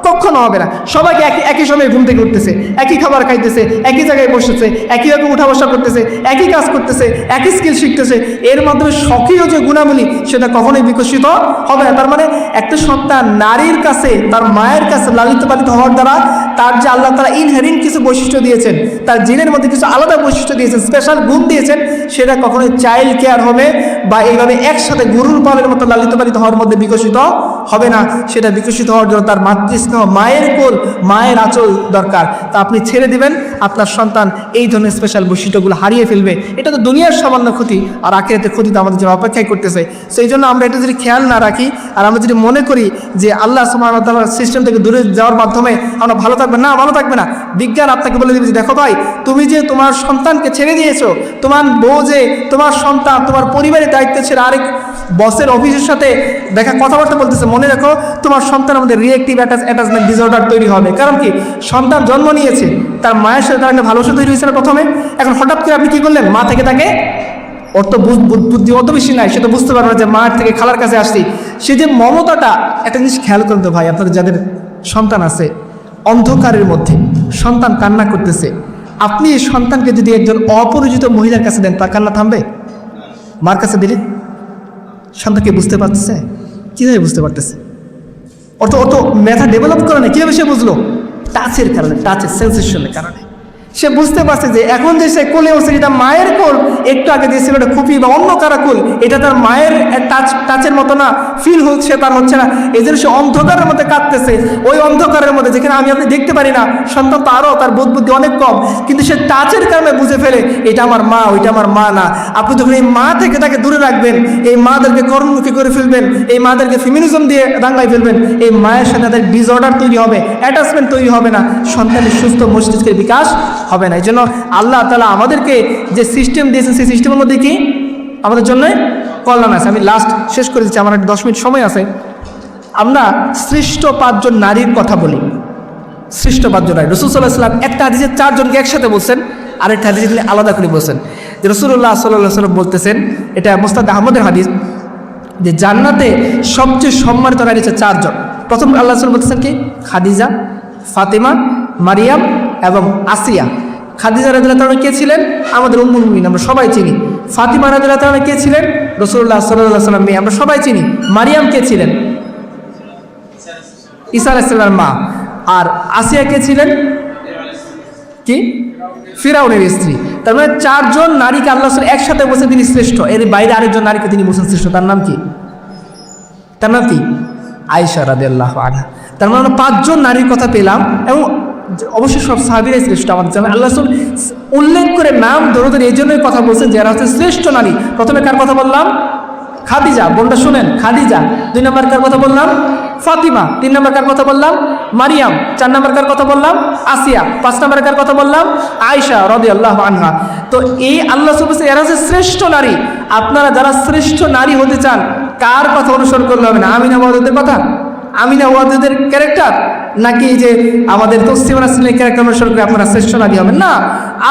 কখনো হবে না। সবাইকে একই সময় ঘুম থেকে উঠতেছে, একই খাবার খাইতেছে, একই জায়গায় বসেছে, একইভাবে উঠা বসা করতেছে, একই কাজ করতেছে, একই স্কিল শিখতেছে। এর মাধ্যমে স্বকীয় যে গুণাবলী সেটা কখনোই বিকশিত হবে না। তার মানে একটা সন্তান নারীর কাছে, তার মায়ের কাছে লালিত পালিত হওয়ার দ্বারা তার যে আল্লাহ তাআলা ইনহেরিন্ট কিছু বৈশিষ্ট্য দিয়েছেন, তার জিনের মধ্যে কিছু আলাদা বৈশিষ্ট্য দিয়েছেন, স্পেশাল গুণ দিয়েছেন, সেটা কখনোই চাইল্ড কেয়ার হবে বা এইভাবে একসাথে গরুর পালের মতো লালিত পালিত হওয়ার মধ্যে বিকশিত হবে না। সেটা বিকশিত হওয়ার জন্য তার মাতৃস্নেহ, মায়ের কোল, মায়ের আঁচল দরকার। তা আপনি ছেড়ে দিবেন, আপনার সন্তান এই ধরনের স্পেশাল বৈশিষ্ট্যগুলো হারিয়ে ফেলবে। এটা তো দুনিয়ার সামান্য ক্ষতি, আর আখিরাতের ক্ষতি তো আমাদের জন্য অপেক্ষাই করতেছে। সেই জন্য আমরা এটা যদি খেয়াল না রাখি আর আমরা যদি মনে করি যে আল্লাহ সুবহানাহু ওয়া তাআলার সিস্টেম থেকে দূরে যাওয়ার মাধ্যমে আমরা ভালো থাকবে, না, ভালো থাকবে না। বিজ্ঞান আপনাকে বলে দিবে যে দেখো ভাই, তুমি যে তোমার সন্তানকে ছেড়ে দিয়েছো, তোমার বউ যে তোমার সন্তান, তোমার পরিবারের দায়িত্ব ছেড়ে আরেক বসের অফিসের সাথে দেখা কথাবার্তা বলতেছে, মনে রাখো তোমার সন্তানের মধ্যে রিয়েক্টিভ অ্যাটাচমেন্ট ডিসঅর্ডার তৈরি হবে। কারণ কি? সন্তান জন্ম নিয়েছে, তার মায়ের সাথে তার একটা ভালোবাসা তৈরি হয়েছে না প্রথমে। এখন হঠাৎ করে আপনি কি করলেন? মা থেকে তাকে, ওর তো বুদ্ধি অত বেশি নাই, সে তো বুঝতে পারবে না যে মায়ের থেকে খালার কাছে আসছি। সে যে মমতাটা, একটা জিনিস খেয়াল করুন তো ভাই, আপনাদের যাদের সন্তান আছে, অন্ধকারের মধ্যে সন্তান কান্না করতেছে, আপনি এই সন্তানকে যদি একজন অপরিচিত মহিলার কাছে দেন, তার কান্না থামবে? মার কাছে দিলে সন্তানকে বুঝতে পারতেছে? কীভাবে বুঝতে পারতেছে? অত মেধা ডেভেলপ করে না, কীভাবে সে বুঝলো? টাচের কারণে, টাচের সেন্সেশনের কারণে সে বুঝতে পারছে যে এখন যে সে কোলে বসে, যেটা মায়ের কোল, একটু আগে দিয়েছিল এটা খুপি বা অন্য কারা কোল, এটা তার মায়ের টাচের মতো না, ফিল হচ্ছে তার হচ্ছে না। এই জন্য সে অন্ধকারের মধ্যে কাঁদতেছে। ওই অন্ধকারের মধ্যে যেখানে আমি আপনি দেখতে পারি না, সন্তান তো আরও, তার বোধ বুদ্ধি অনেক কম, কিন্তু সে টাচের কারণে বুঝে ফেলে এটা আমার মা, ওইটা আমার মা না। আপনি যখন এই মা থেকে তাকে দূরে রাখবেন, এই মাদেরকে কর্মমুখী করে ফেলবেন, এই মাদেরকে ফেমিনিজম দিয়ে দাঙ্গায় ফেলবেন, এই মায়ের সাথে তাদের ডিসঅর্ডার তৈরি হবে, অ্যাটাচমেন্ট তৈরি হবে না, সন্তানের সুস্থ মস্তিষ্কের বিকাশ হবে না। এই জন্য আল্লাহ তাআলা আমাদেরকে যে সিস্টেম দিয়েছেন, সেই সিস্টেমের মধ্যে কি আমাদের জন্য কল্যাণ আছে। আমি লাস্ট শেষ করে দিচ্ছি, আমার একটা 10 মিনিট সময় আছে। আমরা শ্রেষ্ঠ 5 জন নারীর কথা বলি। শ্রেষ্ঠ 5 জন নারী, রাসূল সাল্লাল্লাহু আলাইহি ওয়াসাল্লাম একটা হাদিসে 4 জনকে একসাথে বলছেন, আরেকটা হাদিসে তিনি আলাদা করে বলছেন। যে রাসূলুল্লাহ সাল্লাল্লাহু আলাইহি ওয়াসাল্লাম বলতেছেন, এটা মুসনাদ আহমদের হাদিস, যে জান্নাতে সবচেয়ে সম্মানিত নারী হচ্ছে 4 জন। প্রথম আল্লাহ রাসূল বলতেছেন কি? খাদিজা, ফাতেমা, মারিয়াম এবং আসিয়া। খাদিজা রাদিয়াল্লাহু তাআলা কে ছিলেন? আমাদের উম্মুল মুমিনিন, আমরা সবাই চিনি। ফাতিমা রাদিয়াল্লাহু তাআলা কে ছিলেন? রাসূলুল্লাহ সাল্লাল্লাহু আলাইহি ওয়াসাল্লাম মেয়ে, আমরা সবাই চিনি। মারিয়াম কে ছিলেন? ঈসা আলাইহিস সালামের মা। আর আসিয়া কে ছিলেন? কি? ফিরাউনের স্ত্রী। তার মানে 4 জন নারীকে আল্লাহ রাসূল একসাথে বলছে তিনি শ্রেষ্ঠ। এর বাইরে আরেকজন নারীকে তিনি বলছেন শ্রেষ্ঠ, তার নাম কি? তার নাম কি? আয়েশা রাদিয়াল্লাহু আনহা। তার মানে আমরা 5 জন নারীর কথা পেলাম, এবং অবশ্যই সব সাহাবীরাই শ্রেষ্ঠ। আমাদের জানা আল্লাহ রাসূল উল্লেখ করে নাম ধরে ধরে এই জন্যই কথা বলছেন যারা হচ্ছে শ্রেষ্ঠ নারী। প্রথমে কার কথা বললাম? খাদিজা, বোনটা শুনেন, খাদিজা। 2 নম্বর কার কথা বললাম? ফাতিমা। 3 নম্বর কার কথা বললাম? মারিয়াম। 4 নম্বর কার কথা বললাম? আসিয়া। 5 নম্বর কার কথা বললাম? আয়েশা রাদিয়াল্লাহু আনহা। তো এই আল্লাহ রাসূল বলেছেন এরা হচ্ছে শ্রেষ্ঠ নারী। আপনারা যারা শ্রেষ্ঠ নারী হতে চান, কার কথা অনুসরণ করলে হবে না? আমিনা ওয়াদুদের কথা, আমিনা ওয়াদুদের ক্যারেক্টার, নাকি যে আমাদের তসলিমা নাসরিনের ক্যারেক্টার অনুসরণ করে আপনারা শ্রেষ্ঠ নারী হবেন? না,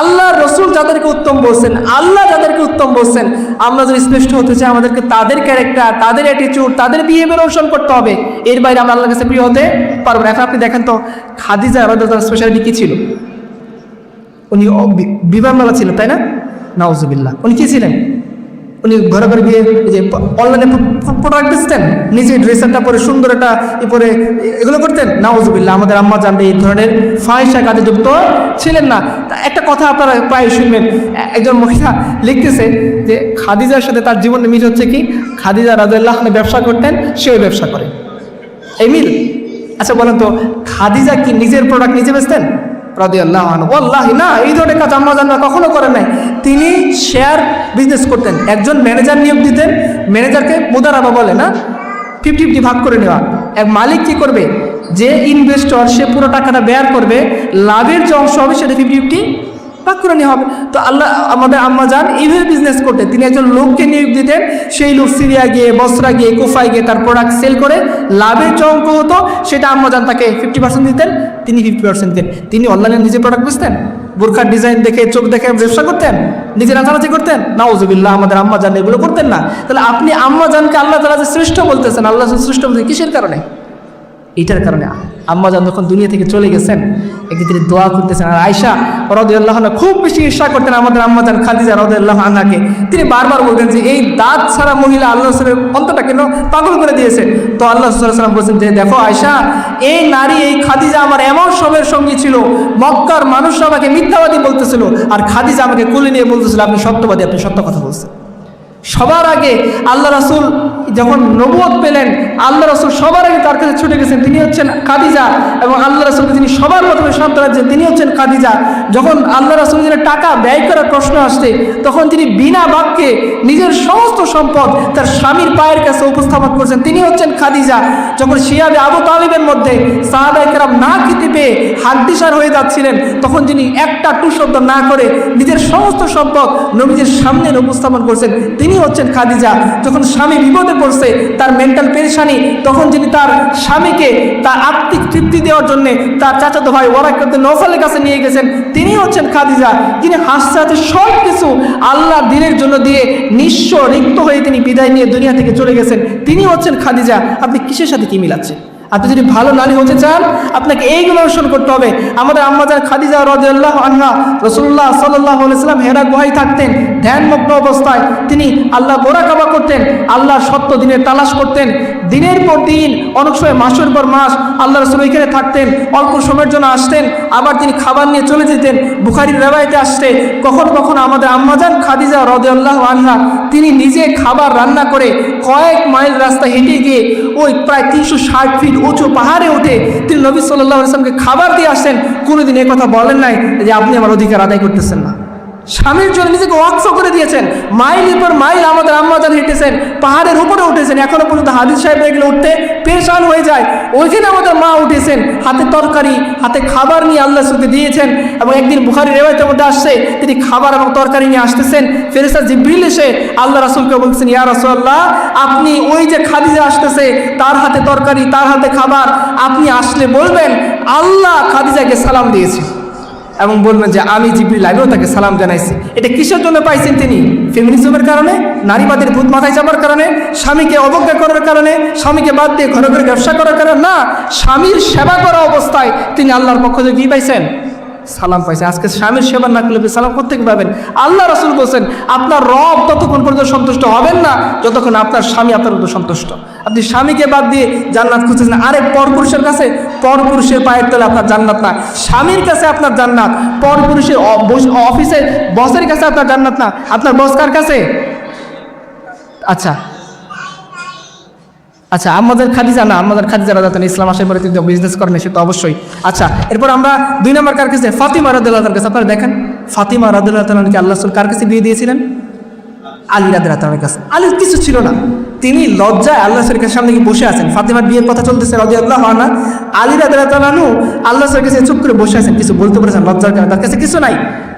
আল্লাহ রসুল যাদেরকে উত্তম বলছেন, আল্লাহ যাদেরকে উত্তম বলছেন, আমরা যদি শ্রেষ্ঠ হতে চাই আমাদেরকে তাদের ক্যারেক্টার, তাদের অ্যাটিটিউড, তাদের বিহেভিয়ার অনুসরণ করতে হবে। এর বাইরে আমরা আল্লাহর কাছে প্রিয় হতে পারবো না। এখন আপনি দেখেন তো খাদিজা রাদিয়াল্লাহু তাআলার স্পেশালিটি কী ছিল? উনি বিবাহমালা ছিল, তাই না? নাউজুবিল্লাহ। উনি কী ছিলেন? উনি ঘরে ঘরে গিয়ে যে অনলাইনে প্রোডাক্ট বেচতেন, নিজে ড্রেসারটা পরে সুন্দর একটা পরে এগুলো করতেন? নাউজুবিল্লাহ। আমাদের আম্মা জানবে এই ধরনের ফাহিশা কাজে যুক্ত ছিলেন না। একটা কথা আপনারা প্রায় শুনবেন, একজন মহিলা লিখতেছে যে খাদিজার সাথে তার জীবনের মিল হচ্ছে কি? খাদিজা রাদিয়াল্লাহু আনহা ব্যবসা করতেন, সেও ব্যবসা করে, এই মিল। আচ্ছা বলেন তো, খাদিজা কি নিজের প্রোডাক্ট নিজে বেচতেন? রাদিয়াল্লাহু আনহু ওয়াল্লাহি না, এই ধরনের কাজ আম্মা জানরা কখনো করেন নাই। তিনি শেয়ার বিজনেস করতেন, একজন ম্যানেজার নিয়োগ দিতেন, ম্যানেজারকে মুদারাবা বলে না, 50-50 ভাগ করে নেওয়া। এক মালিক কি করবে? যে ইনভেস্টর, সে পুরো টাকাটা ব্যয় করবে, লাভের যে অংশ হবে সেটা 50-50 ভাগ করে নেওয়া হবে। তো আল্লাহ আমাদের আম্মা জান এইভাবে বিজনেস করতেন। তিনি একজন লোককে নিয়োগ দিতেন, সেই লোক সিরিয়া গিয়ে, বসরা গিয়ে, কুফায় গিয়ে তার প্রোডাক্ট সেল করে লাভের যে অঙ্ক হতো সেটা আম্মা জান তাকে 50% দিতেন, তিনি 50% দিতেন। তিনি অনলাইনে নিজে প্রোডাক্ট বেচতেন, বোরখার ডিজাইন দেখে, চোখ দেখে ব্যবসা করতেন, নিজে নাচানাচি করতেন? নাউজুবিল্লাহ, আমাদের আম্মা জান এগুলো করতেন না। তাহলে আপনি আম্মা জানকে আল্লাহ তাআলা যে শ্রেষ্ঠ বলতেছেন, আল্লাহ শ্রেষ্ঠ বলতেছেন কিসের কারণে? এইটার কারণে। আম্মা জান যখন দুনিয়া থেকে চলে গেছেন, একদিন তিনি দোয়া করতেছেন। আর আয়েশা রাদিয়াল্লাহু আনহা খুব বেশি ঈর্ষা করতেন আমাদের আম্মা জান খাদিজা রাদিয়াল্লাহু আনহাকে। তিনি বারবার বলতেন যে এই দাঁত ছাড়া মহিলা আল্লাহ রাসূলের অন্তরটা কেন পাগল করে দিয়েছে। তো আল্লাহ রাসূল সাল্লাল্লাহু আলাইহি ওয়াসাল্লাম বলছেন যে দেখো আয়েশা, এই নারী, এই খাদিজা আমার এমন সময়ের সঙ্গী ছিল, মক্কার মানুষরা আমাকে মিথ্যাবাদী বলতেছিল, আর খাদিজা আমাকে কোলে নিয়ে বলতেছিল আপনি সত্যবাদী, আপনি সত্য কথা বলছেন। সবার আগে আল্লাহ রাসূল যখন নবুয়ত পেলেন, আল্লাহ রাসূল সবার আগে তার কাছে ছুটে গেছেন, তিনি হচ্ছেন খাদিজা। এবং আল্লাহ রাসূলকে তিনি সবার প্রথমে সান্ত্বনা দিয়েছেন, তিনি হচ্ছেন খাদিজা। যখন আল্লাহ রাসূলের টাকা ব্যয় করার প্রশ্ন আসছে, তখন তিনি বিনা বাক্যে নিজের সমস্ত সম্পদ তার স্বামীর পায়ের কাছে উপস্থাপন করছেন, তিনি হচ্ছেন খাদিজা। যখন শিয়াবে আবু তালিবের মধ্যে সাহাবায়ে কেরাম না খেতে পেয়ে হাড্ডিসার হয়ে যাচ্ছিলেন, তখন তিনি একটা টু শব্দ না করে নিজের সমস্ত সম্পদ নবীজির সামনে উপস্থাপন করছেন, তিনি হচ্ছেন খাদিজা। যখন স্বামী বিপদে পড়ছে, তার মেন্টাল পেরেশানি, তখন যিনি তার স্বামীকে তার আত্মিক তৃপ্তি দেওয়ার জন্য তার চাচাতো ভাই ওয়ারাকা ইবনে নওফালের কাছে নিয়ে গেছেন, তিনি হচ্ছেন খাদিজা। যিনি হাসতে হাসতে সব কিছু আল্লাহ দিনের জন্য দিয়ে নিঃস্ব রিক্ত হয়ে তিনি বিদায় নিয়ে দুনিয়া থেকে চলে গেছেন, তিনি হচ্ছেন খাদিজা। আপনি কিসের সাথে কি মিলাচ্ছেন? আপনি যদি ভালো নারী হতে চান, আপনাকে এইগুলো অনুসরণ করতে হবে। আমাদের আম্মা জান খাদিজা রাদিয়াল্লাহু আনহা, রাসূলুল্লাহ সাল্লাল্লাহু আলাইহি ওয়াসাল্লাম হেরা গুহায় থাকতেন, ধ্যানমগ্ন অবস্থায় তিনি আল্লাহ মোরাকাবা করতেন, আল্লাহর সত্য দিনের তালাশ করতেন। দিনের পর দিন, অনেক সময় মাসের পর মাস আল্লাহ রাসূল এখানে থাকতেন, অল্প সময়ের জন্য আসতেন, আবার তিনি খাবার নিয়ে চলে যেতেন। বুখারীর রিওয়ায়াতে আসছে, কখনো কখনো আমাদের আম্মা জান খাদিজা রাদিয়াল্লাহু আনহা তিনি নিজে খাবার রান্না করে কয়েক মাইল রাস্তা হেঁটে গিয়ে ওই প্রায় 360 ফিট উঁচু পাহাড়ে উঠে তিনি নবী সাল্লাল্লাহু আলাইহি ওয়াসাল্লামকে খাবার দিয়ে আসেন। কোনোদিন এই কথা বলেন নাই যে আপনি আমার অধিকার আদায় করতেছেন না। স্বামীর জন্য নিজেকে ওয়াকফ করে দিয়েছেন, মাইলের পর মাইল আমাদের আম্মা জান হেঁটেছেন, পাহাড়ের উপরে উঠেছেন। এখনো পর্যন্ত হাদিস সাহেব এগুলো উঠতে পেরেশান হয়ে যায়। ওইখানে আমাদের মা উঠেছেন, হাতে তরকারি, হাতে খাবার নিয়ে আল্লাহ রাসূলকে দিয়েছেন। এবং একদিন বুখারীর রিওয়ায়াতের মধ্যে আসছে, তিনি খাবার এবং তরকারি নিয়ে আসতেছেন, ফেরেশতা জিবরিল এসে আল্লাহ রাসূলকে বলছেন, ইয়া রাসূলুল্লাহ, আপনি ওই যে খাদিজা আসতেছে, তার হাতে তরকারি, তার হাতে খাবার, আপনি আসলে বলবেন আল্লাহ খাদিজাকে সালাম দিয়েছে। এবং বলবেন যে আমি জিবরিল আমিও তাকে সালাম জানাইছি। এটা কিসের জন্য পাইছেন তিনি? ফেমিনিজমের কারণে, নারীবাদের ভূত মাথায় চাপার কারণে, স্বামীকে অবজ্ঞা করার কারণে, স্বামীকে বাদ দিয়ে ঘরে ঘরে ব্যবসা করার কারণে না, স্বামীর সেবা করা অবস্থায় তিনি আল্লাহর পক্ষ থেকে কি পাইছেন? সালাম পাইছে। আজকে স্বামীর সেবা না করলে সালাম কোত্থেকে পাবেন? আল্লাহ রাসূল বলছেন আপনার রব ততক্ষণ পর্যন্ত সন্তুষ্ট হবেন না যতক্ষণ আপনার স্বামী আপনার মতো সন্তুষ্ট। আপনি স্বামীকে বাদ দিয়ে জান্নাত খুঁজছেন, আরে পরপুরুষের কাছে, পরপুরুষের পায়ের তলে আপনার জান্নাত না। স্বামীর কাছে আপনার জান্নাত, পরপুরুষের অফিসের বসের কাছে আপনার জান্নাত না। আপনার বস কার কাছে? আচ্ছা আচ্ছা, আমাদের খাদিজা না, আমাদের খাদিজা রাদিয়াল্লাহু আনহা ইসলাম আসার পরে তিনি বিজনেস করেন, সে তো অবশ্যই। আচ্ছা, এরপর আমরা 2 নম্বর কার কাছে? ফাতিমা রাদিয়াল্লাহু আনহার কাছে। আপনারা দেখেন ফাতিমা রাদিয়াল্লাহু আনহাকে আল্লাহ রাসূল কার কাছে বিয়ে দিয়েছিলেন? আলী রাদিয়াল্লাহু আনহার কাছে। আলীর কিছু ছিল না, তিনি লজ্জায় আল্লাহ রাসূলের কাছে সামনে গিয়ে বসে আছেন। ফাতিমার বিয়ের কথা চলতেছে রাদিয়াল্লাহু আনহা, আলী রাদিয়াল্লাহু আনহু আল্লাহ রাসূলের কাছে চুপ করে বসে আছেন, কিছু বলতে পারছেন লজ্জার কারণে, তার কাছে কিছু নাই।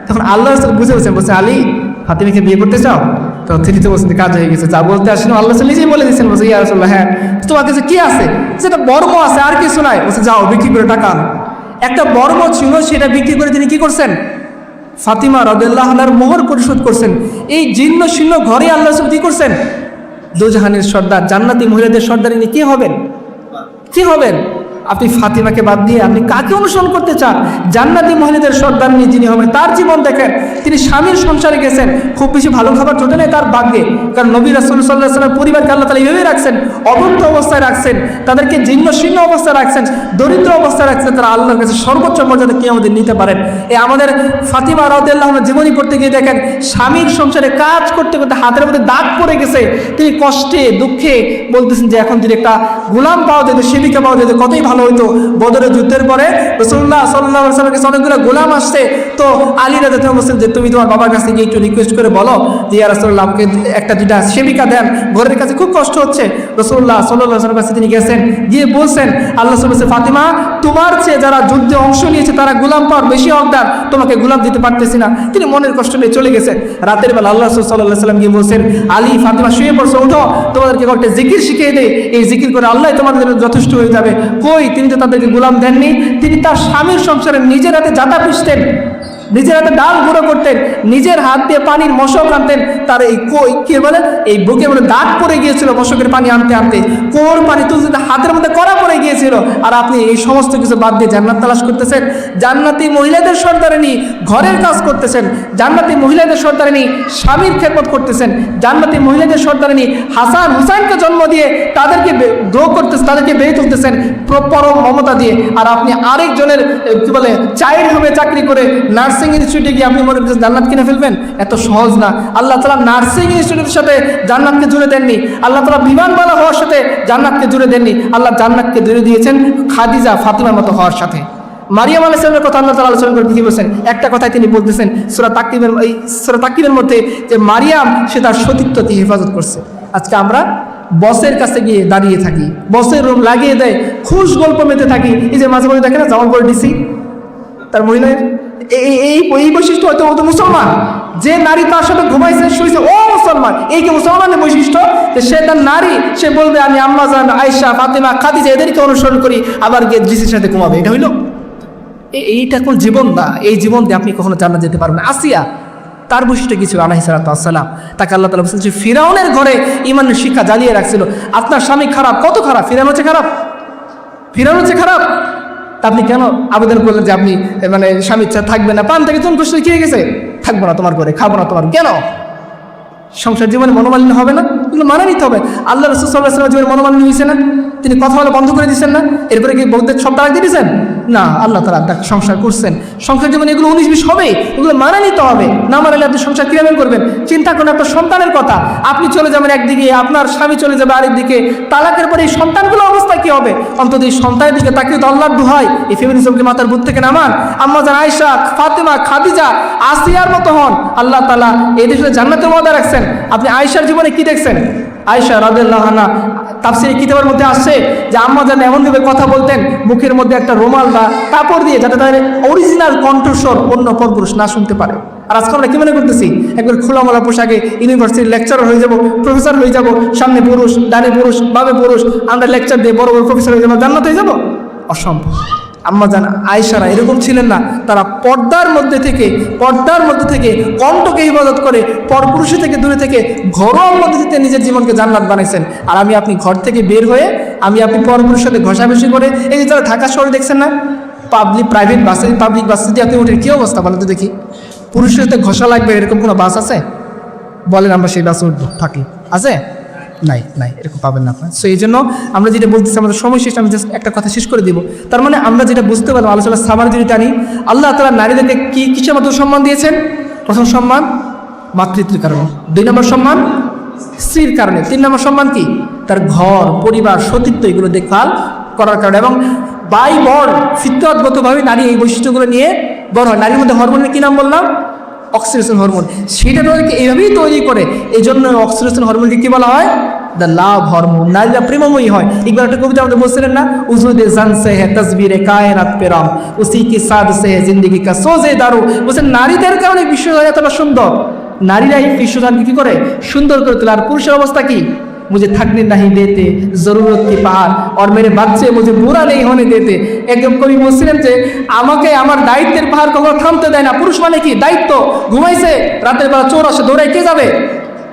তখন আল্লাহ রাসূল বুঝে বলছেন, বলছে আলী ফাতিমাকে বিয়ে করতে চাও? তো তিনি তো বলছেন কাজ হয়ে গেছে, যা বলতে আসেন আল্লাহ রাসূল নিজেই বলে দিয়েছেন। বলছে ইয়া রাসূলুল্লাহ, হ্যাঁ তোমার কাছে কি আছে? সেটা বর্ম আছে, আর কিছু নাই। বলছে যাও বিক্রি করে টাকা আনো। একটা বর্ম ছিল, সেটা বিক্রি করে তিনি কি করছেন? ফাতিমা রাদিয়াল্লাহু আনহার মোহর পরিশোধ করছেন। এই জীর্ণ শীর্ণ ঘরে আল্লাহ রাসূল কি করছেন? দোজাহানের সর্দার, জান্নাতি মহিলাদের সর্দার ইনি কি হবেন? কি হবেন? আপনি ফাতিমাকে বাদ দিয়ে আপনি কাকে অনুসরণ করতে চান? জান্নাতি মহিলাদের সর্দার যিনি হবেন, তার জীবন দেখেন। তিনি স্বামীর সংসারে গেছেন, খুব বেশি ভালো খাবার জোটে নেই তার ভাগ্যে, কারণ নবী রাসূল সাল্লাল্লাহু আলাইহি ওয়াসাল্লাম পরিবারকে আল্লাহ তাআলা এইভাবে রাখছেন, অবন্ধ অবস্থায় রাখছেন, তাদেরকে জীর্ণ শীর্ণ অবস্থায় রাখছেন, দরিদ্র অবস্থায় রাখছেন, তারা আল্লাহর কাছে সর্বোচ্চ মর্যাদা কিয়ামতে নিতে পারেন। এই আমাদের ফাতিমা রাদিয়াল্লাহু আনহা জীবনী পড়তে গিয়ে দেখেন, স্বামীর সংসারে কাজ করতে করতে হাতের মধ্যে দাগ পড়ে গেছে, তিনি কষ্টে দুঃখে বলতেছেন যে এখন যদি একটা গোলাম পাওয়া যেত, সেবিকা পাওয়া যেত কতই ভালো হইতো। বদরের যুদ্ধের পরে রাসূলুল্লাহ সাল্লাল্লাহু আলাইহি ওয়াসাল্লামের কাছে অনেকগুলো গোলাম আসছে, তো আলী রাদিয়াল্লাহু আনহু বলছেন যে তুমি তোমার বাবার কাছে গিয়ে একটু রিকোয়েস্ট করে বলো যে ইয়া রাসূলুল্লাহ আমাকে একটা দুইটা সেবিকা দেন, ঘরের কাছে খুব কষ্ট হচ্ছে। রাসূলুল্লাহ সাল্লাল্লাহু আলাইহি ওয়াসাল্লামের কাছে তিনি গেছেন, গিয়ে বলছেন আল্লাহ রাসূল বলেছে ফাতিমা তোমার চেয়ে যারা যুদ্ধে অংশ নিয়েছে তারা গোলাম পাওয়ার বেশি হকদার, তোমাকে গোলাম দিতে পারতেছি না। তিনি মনের কষ্ট নিয়ে চলে গেছেন। রাতের বেলা আল্লাহ রাসূল সাল্লাল্লাহু আলাইহি ওয়াসাল্লাম গিয়ে বলছেন আলী ফাতিমা শুয়ে পড়ছো, উঠো তোমাদেরকে একটা জিকির শিখিয়ে দেই, এই জিকির করে আল্লাহ তোমাদের জন্য যথেষ্ট হয়ে যাবে। কই, তিনি তো তাদেরকে গোলাম দেননি, তিনি তার স্বামীর সংসারে নিজের হাতে জাতা পিষতেন, নিজের হাতে ডাল গুঁড়ো করতেন, নিজের হাত দিয়ে পানির মশক আনতেন। তার এই কি বলে এই বুকে মধ্যে দাগ পড়ে গিয়েছিল মশকের পানি আনতে আনতে, কোর পানি তুলতে হাতের মধ্যে কড়া পড়ে গিয়েছিল। আর আপনি এই সমস্ত কিছু বাদ দিয়ে জান্নাত তালাশ করতেছেন, জান্নাতি মহিলাদের সর্দারিনী ঘরের কাজ করতেছেন, জান্নাতি মহিলাদের সর্দারিনী স্বামীর খেদমত করতেছেন, জান্নাতি মহিলাদের সর্দারিনী হাসান হুসাইনকে জন্ম দিয়ে তাদেরকে গ্রো করতেছেন, তাদেরকে বেড়ে তুলতেছেন পরম মমতা দিয়ে। আর আপনি আরেকজনের কি বলে চাইল্ড হোমে চাকরি করে নার্সিং ইনস্টিটিউটে গিয়ে আপনি মনে করছেন জান্নাত কিনে ফেলবেন? এত সহজ না। আল্লাহ তাআলা নার্সিং ইনস্টিটিউটের সাথে জান্নাতকে জুড়ে দেননি, আল্লাহ তাআলা বিমানবালা হওয়ার সাথে জান্নাতকে জুড়ে দেননি, আল্লাহ জান্নাতকে জুড়ে দিয়েছেন খাদিজা ফাতিমার মতো হওয়ার সাথে। মারিয়াম আলাইহিস সালামের কথা আল্লাহ তাআলা আলোচনা করে কি বলেছেন? একটা কথাই তিনি বলতেছেন সূরা তাকবীরের মধ্যে যে মারিয়াম সে তার সতীত্বকে হেফাজত করছে। আজকে আমরা বসের কাছে গিয়ে দাঁড়িয়ে থাকি, বসের রুম লাগিয়ে দেয়, খুশ গল্প মেতে থাকি। এই যে মাঝে মাঝে দেখে না জামালপুর ডিসি তার মহিলার এই বৈশিষ্ট্য, হয়তো ও তো মুসলমান, যে নারী তার সাথে ঘুমাইছে শুয়েছে ও মুসলমান, এই কি মুসলমানের বৈশিষ্ট্য? সে তার নারী, সে বলবে আমি আম্মা জান আয়েশা ফাতিমা খাদিজা এদেরকে অনুসরণ করি, আবার গিয়ে ডিসির সাথে ঘুমাবে। এটা হইল? এইটা কোন জীবন না, এই জীবন দিয়ে আপনি কখনো জান্নাত যেতে পারবেন না। আসিয়া তার বৈশিষ্ট্য কিছু আলাইহিস সালাতু ওয়াস সালাম, তাকে আল্লাহ তাআলা বলেছেন যে ফিরাউনের ঘরে ঈমানের শিক্ষা জ্বালিয়ে রাখছিল। আপনার স্বামী খারাপ, কত খারাপ? ফিরাউন হচ্ছে খারাপ, ফিরাউন হচ্ছে খারাপ। তা আপনি কেন আবেদন করলেন যে আপনি মানে স্বামী ইচ্ছা থাকবে না, পান থেকে চুন কষ্ট কি হয়ে গেছে, থাকবো না তোমার ঘরে, খাবো না তোমার, কেন? সংসার জীবনে মনোমালিন্য হবে না? এগুলো মানা নিতে হবে। আল্লাহ রাসূল সাল্লাল্লাহু আলাইহি ওয়াসাল্লাম জীবনে মনোমালিন্য হয়েছে না? তিনি কথা বলা বন্ধ করে দিয়েছেন না? এরপরে কি বৌদ্ধের সব তালাক দিয়ে দিয়েছেন? না, আল্লাহ তাআলা তাকে সংসার করছেন। সংসার জীবনে এগুলো 19-20 হবে, এগুলো মানা নিতে হবে। না মানলে আপনি সংসার কিভাবে করবেন? চিন্তা করুন আপনার সন্তানের কথা। আপনি চলে যাবেন একদিকে, আপনার স্বামী চলে যাবে আরেকদিকে, তালাকের পরে এই সন্তানগুলো অবস্থা কি হবে? অন্তত এই সন্তানের দিকে তাকিয়ে তো আল্লাহর দোহাই এই ফেমিনিজমকে মাথার বুদ্ধ থেকে নামান। আম্মা জান আয়েশা ফাতিমা খাদিজা আসিয়ার মতো হন। আল্লাহ তাআলা এই দেশে জান্নাতের ওয়াদা রাখছেন। আপনি আয়েশার জীবনে কি দেখছেন? আয়েশা রাদিয়াল্লাহু আনহা তাফসীরে কিতাবের মধ্যে আসছে যে আম্মা জান এমনভাবে কথা বলতেন মুখের মধ্যে একটা রুমাল বা কাপড় দিয়ে, যাতে তাদের অরিজিনাল কণ্ঠস্বর অন্য পরপুরুষ না শুনতে পারে। আর আজকে আমরা কি মনে করতেছি? একবার খোলামেলা পোশাকে ইউনিভার্সিটির লেকচারার হয়ে যাব, প্রফেসর হয়ে যাব, সামনে পুরুষ, ডানে পুরুষ, বামে পুরুষ, আমরা লেকচার দিয়ে বড় বড় প্রফেসর হয়ে যাবো, জান্নাত হয়ে যাব? অসম্ভব। আম্মা জান আয়েশারা এরকম ছিলেন না, তারা পর্দার মধ্যে থেকে কণ্ঠকে ইবাদত করে পরপুরুষ থেকে দূরে থেকে ঘরোয়ার মধ্যে থেকে নিজের জীবনকে জান্নাত বানাইছেন। আর আমি আপনি ঘর থেকে বের হয়ে আমি আপনি পরপুরুষের সাথে ঘষাঘষি করে, এই যে যারা ঢাকা শহরে দেখছেন না পাবলিক বাসে দিয়ে আপনি ওঠেন, কী অবস্থা বলতে দেখি? পুরুষের সাথে ঘষা লাগবে এরকম কোনো বাস আছে? বলেন আমরা সেই বাসে উঠবো, থাকি আছে? নাই, এরকম পাবেন না আপনার। সো এই জন্য আমরা যেটা বলতেছি, আমাদের সময় শেষ, আমি জাস্ট একটা কথা শেষ করে দিব। তার মানে আমরা যেটা বুঝতে পারলাম, আলোচনা সামার যদি টানি, আল্লাহ তাআলা নারীদেরকে কিসের মতো সম্মান দিয়েছেন? প্রথম সম্মান মাতৃত্বের কারণে, 2 নম্বর সম্মান স্ত্রীর কারণে, 3 নম্বর সম্মান কি? তার ঘর পরিবার সতীত্ব এগুলো দেখভাল করার কারণে। এবং বাই বর্ণ ফিতরতগতভাবে নারী এই বৈশিষ্ট্যগুলো নিয়ে বড় হয়। নারীর মধ্যে হরমোনের কী নাম বললাম? Oxytocin hormone. সেটা নারীকে এইভাবেই তৈরি করে। এই জন্য অক্সিটোসিন হরমোনকে কী বলা হয়? The love hormone. নারীরা প্রেমময়ী হয়। একবার একটা কবিতা আমাদের বলছিলেন না, উজুদে জান সে হ্যাঁ তসবিরে কায়নাত পে রাম, উসি কি সাদ সে হ্যাঁ জিন্দগি কা সোজে দারু। বলছেন নারীদের কারণে বিশ্বজান এতটা সুন্দর। নারীরাই বিশ্বজানকে কী করে? সুন্দর করে তোলে। আর পুরুষের অবস্থা কি? मुझे थकने नहीं देते, जरूरत की पहाड़ और मेरे बच्चे मुझे बुरा नहीं होने देते। একদম কবি বলছিলেন যে আমাকে আমার দায়িত্বের পাহাড় কখনো থামতে দেয় না। পুরুষ মানে কি? দায়িত্ব। ঘুমাইছে, রাতের বেলা চোর আসে, দৌড়ায় কে যাবে?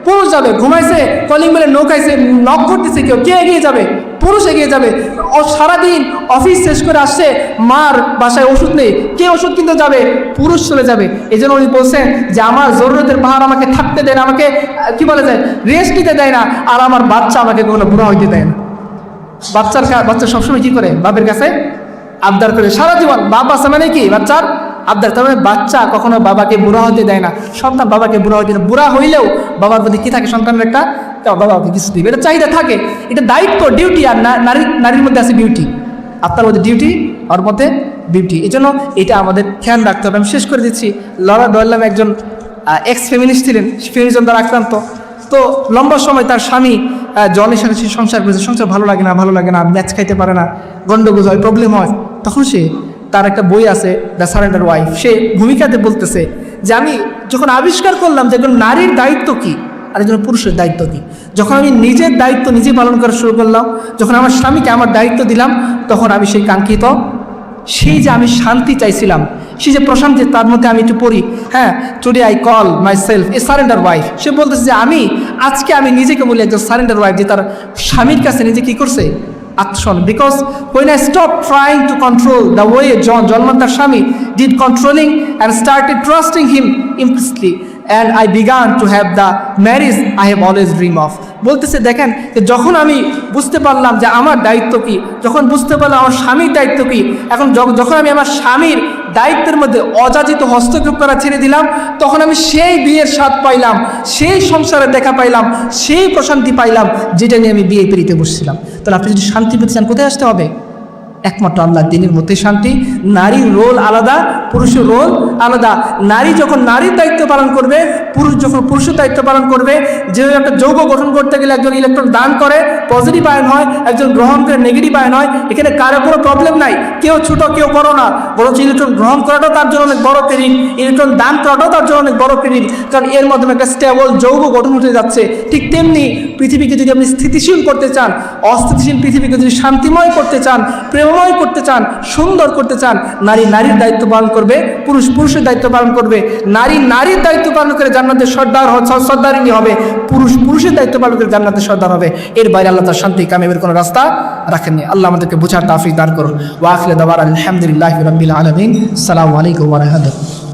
পুরুষ যাবে। ঘুমাইছে, কলিং বেলে নৌকাইছে, নক করতেছে কেউ, কে এগিয়ে যাবে? পুরুষ এগিয়ে যাবে। ও সারাদিন অফিস শেষ করে আসছে, মার বাসায় ওষুধ নেই, কে ওষুধ কিনতে যাবে? পুরুষ চলে যাবে। এই জন্য উনি বলছেন যে আমার জরুরতের পাহাড় আমাকে থাকতে দেয় না, আমাকে কি বলে যায় রেস্ট নিতে দেয় না, আর আমার বাচ্চা আমাকে কখনো বুড়া হইতে দেয় না। বাচ্চা সবসময় কি করে? বাপের কাছে আবদার করে সারা জীবন। বাপ আছে মানে কি? বাচ্চার আবদার। তার মানে বাচ্চা কখনো বাবাকে বুড়া হতে দেয় না, সন্তান বাবাকে বুড়া হতে দেয় না। বুড়া হইলেও বাবার প্রতি কি থাকে? সন্তানের একটা বাবাকে কিছু দিবে, এটা চাহিদা থাকে, এটা দায়িত্ব, ডিউটি। আর নারীর মধ্যে আছে বিউটি, আপনার মধ্যে ডিউটি, ওর মধ্যে বিউটি। এই জন্য এটা আমাদের খেয়াল রাখতে হবে। আমি শেষ করে দিচ্ছি। লরা দোয়াল্লাম একজন এক্স ফেমিনিস্ট ছিলেন, ফেমিনিজম দ্বারা আক্রান্ত। তো লম্বা সময় তার স্বামী জনের সাথে সে সংসার করেছে, সংসার ভালো লাগে না, ম্যাচ খাইতে পারে না, গন্ডগোল হয়, প্রবলেম হয়। তখন সে তার একটা বই আছে দ্য সারেন্ডার ওয়াইফ, সে ভূমিকাতে বলতেছে যে আমি যখন আবিষ্কার করলাম যে একজন নারীর দায়িত্ব কী আর একজন পুরুষের দায়িত্ব কী, যখন আমি নিজের দায়িত্ব নিজে পালন করা শুরু করলাম, যখন আমার স্বামীকে আমার দায়িত্ব দিলাম, তখন আমি সেই কাঙ্ক্ষিত, সেই যে আমি শান্তি চাইছিলাম, সেই যে প্রশান্তি, তার মধ্যে আমি একটু পড়ি, হ্যাঁ, today I call myself a surrender wife. সে বলতেছে যে আজকে আমি নিজেকে বলি একজন সারেন্ডার ওয়াইফ, যে তার স্বামীর কাছে নিজে কী করছে? আত্মসন। Because when I stopped trying to control the way জন্মান তার স্বামী did controlling and started trusting him implicitly and I began to have the marriage I have always dreamed of. বলতেছে দেখেন, যে যখন আমি বুঝতে পারলাম যে আমার দায়িত্ব কী, যখন বুঝতে পারলাম আমার স্বামীর দায়িত্ব কী, এখন যখন আমি আমার স্বামীর দায়িত্বের মধ্যে অযাচিত হস্তক্ষেপ করা ছেড়ে দিলাম, তখন আমি সেই বিয়ের স্বাদ পাইলাম, সেই সংসারের দেখা পাইলাম, সেই প্রশান্তি পাইলাম, যেটা নিয়ে আমি বিয়ে পেরিতে বসছিলাম। তাহলে আপনি যদি শান্তি পেতে চান, কোথায় আসতে হবে? একমাত্র আল্লাহ দিনের মধ্যে শান্তি। নারীর রোল আলাদা, পুরুষের রোল আলাদা। নারী যখন নারীর দায়িত্ব পালন করবে, পুরুষ যখন পুরুষের দায়িত্ব পালন করবে। যেভাবে একটা যৌগ গঠন করতে গেলে একজন ইলেকট্রন দান করে পজিটিভ আয়ন হয়, একজন গ্রহণ করে নেগেটিভ আয়ন হয়। এখানে কারো কোনো প্রবলেম নাই, কেউ ছোট কেউ বড় না, বরঞ্চ ইলেকট্রন গ্রহণ করাটাও তার জন্য অনেক বড় ক্রেডিট, ইলেকট্রন দান করাটাও তার জন্য অনেক বড় ক্রেডিট, কারণ এর মাধ্যমে একটা স্টেবল যৌগ গঠন হতে যাচ্ছে। ঠিক তেমনি পৃথিবীকে যদি আপনি স্থিতিশীল করতে চান, অস্থিতিশীল পৃথিবীকে যদি শান্তিময় করতে চান, প্রেমময় করতে চান, সুন্দর করতে চান, নারীর দায়িত্ব পালন করবে, পুরুষ পুরুষের দায়িত্ব পালন করবে। নারীর দায়িত্ব পালন করে জান্নাতের সর্দারিনী হবে, পুরুষ পুরুষের দায়িত্ব পালন করে জান্নাতের সর্দার হবে। এর বাইরে আল্লাহ তার শান্তি কামিয়াবের কোনো রাস্তা রাখেননি। আল্লাহ আমাদেরকে বোঝার তৌফিক দান করুন। ওয়া আখিরু দাওয়ানা আলহামদুলিল্লাহি রাব্বিল আলামিন। আসসালামু আলাইকুম ওয়া রাহমাতুল্লাহ।